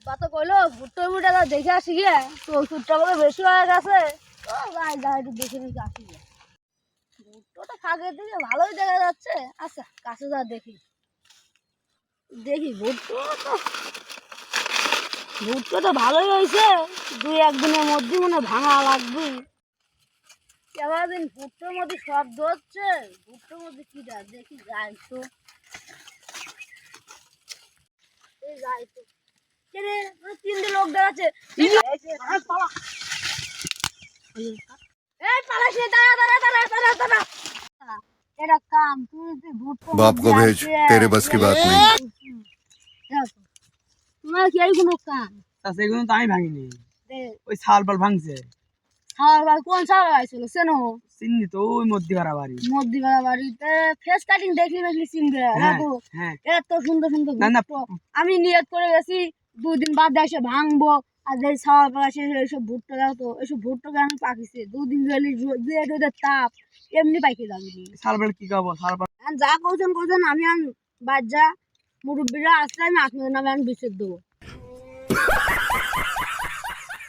আব্বা তো কইলো ভুট্টো মুটা দেখে আসি গিয়ে তো ওষুধটা বলে বেশি হয়ে গেছে তো যাই যাই একটু দেখে নিয়ে আসি গিয়ে ভুট্টো তো ফাঁকের দিকে ভালোই দেখা যাচ্ছে আচ্ছা কাছে যা দেখি দেখি ভুট্টো তো ভালোই হয়েছে দুই একদিনের মধ্যে মনে হয় ভাঙা লাগবে এবার দিন ভুট্টোর মধ্যে শব্দ হচ্ছে ভুট্টোর মধ্যে কি দেখি যাই তো যাই তো তিনটে লোক দেখাচ্ছে এটা কাম তুই ভুট্টো बाप को भेज तेरे बस की बात नहीं। তোমার কি এই কোনো কাম সেগুলো তো আমি ভাঙিনি, দে ওই শাল পাল ভাঙছে। খাওয়ার ভাই কোন সারা আইছিল সেনো চিনি তো ওই মধ্যে ভাড়া বাড়ি। মধ্যিবেলা বাড়িতে ফেস কাটিং দেখলি দেখলি চিনবে হ্যাঁ দেখো হ্যাঁ এত সুন্দর সুন্দর না, না। ভুট্টো আমি নিয়ত করে গেছি 2 দিন বাদ এসে ভাঙবো আর যে ছাওয়া পাশে এইসব ভুট্টো দাও তো এইসব ভুট্টো কেন পাকিছে 2 দিন গেলি রোদের তাপ এমনি পাইকে যাবি শাল পাল কি খাবো, শাল পাল যা কৌছেন আমি বাদ যা মুরব্বীরা আসলে আমি আপনাদের নামে আমি বিচে দেবো